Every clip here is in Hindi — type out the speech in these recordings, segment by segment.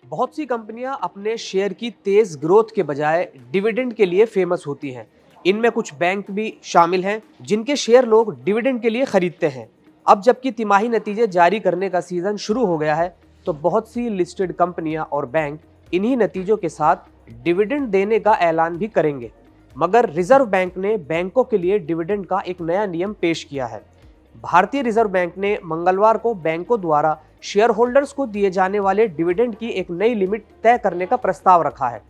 बहुत सी कंपनियां अपने शेयर की तेज ग्रोथ के बजाय डिविडेंड के लिए फेमस होती हैं। इनमें कुछ बैंक भी शामिल हैं जिनके शेयर लोग डिविडेंड के लिए खरीदते हैं। अब जबकि तिमाही नतीजे जारी करने का सीजन शुरू हो गया है, तो बहुत सी लिस्टेड कंपनियां और बैंक इन्हीं नतीजों के साथ डिविडेंड देने का ऐलान भी करेंगे। मगर रिजर्व बैंक ने बैंकों के लिए डिविडेंड का एक नया नियम पेश किया है। भारतीय रिजर्व बैंक ने मंगलवार को बैंकों द्वारा शेयर होल्डर्स को दिए जाने वाले डिविडेंड की एक नई लिमिट तय करने का प्रस्ताव रखा है।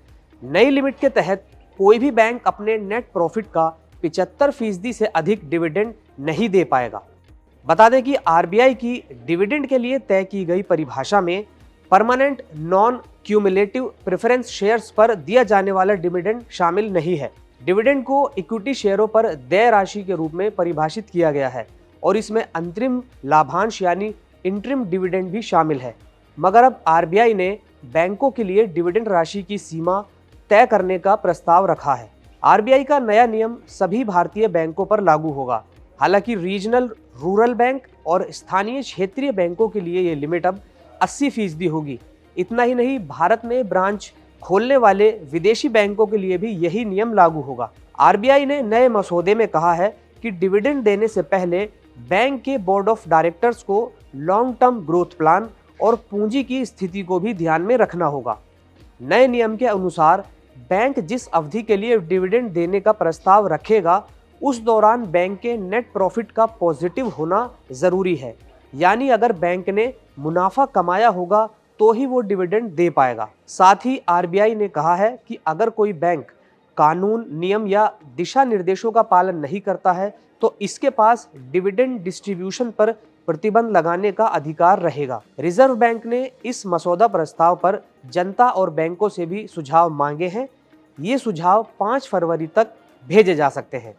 नई लिमिट के तहत कोई भी बैंक अपने नेट प्रॉफिट का 75% से अधिक डिविडेंड नहीं दे पाएगा। बता दें कि आरबीआई की डिविडेंड के लिए तय की गई परिभाषा में permanent non cumulative preference shares पर दिया जाने वाला डिविडेंड शामिल नहीं है। डिविडेंड को इक्विटी शेयरों पर देय राशि के रूप में परिभाषित किया गया है और इसमें अंतरिम लाभांश यानी इंटरिम डिविडेंड भी शामिल है। मगर अब आरबीआई ने बैंकों के लिए डिविडेंड राशि की सीमा तय करने का प्रस्ताव रखा है। आरबीआई का नया नियम सभी भारतीय बैंकों पर लागू होगा। हालांकि रीजनल रूरल बैंक और स्थानीय क्षेत्रीय बैंकों के लिए ये लिमिट अब 80% होगी। इतना ही नहीं, भारत में ब्रांच खोलने वाले विदेशी बैंकों के लिए भी यही नियम लागू होगा। आरबीआई ने नए मसौदे में कहा है कि डिविडेंड देने से पहले बैंक के बोर्ड ऑफ डायरेक्टर्स को लॉन्ग टर्म ग्रोथ प्लान और पूंजी की स्थिति को भी ध्यान में रखना होगा। नए नियम के अनुसार बैंक जिस अवधि के लिए डिविडेंड देने का प्रस्ताव रखेगा, उस दौरान बैंक के नेट प्रॉफिट का पॉजिटिव होना जरूरी है। यानी अगर बैंक ने मुनाफा कमाया होगा तो ही वो डिविडेंड दे पाएगा। साथ ही आरबीआई ने कहा है कि अगर कोई बैंक कानून, नियम या दिशा निर्देशों का पालन नहीं करता है तो इसके पास डिविडेंड डिस्ट्रीब्यूशन पर प्रतिबंध लगाने का अधिकार रहेगा। रिजर्व बैंक ने इस मसौदा प्रस्ताव पर जनता और बैंकों से भी सुझाव मांगे हैं। ये सुझाव 5 फरवरी तक भेजे जा सकते हैं।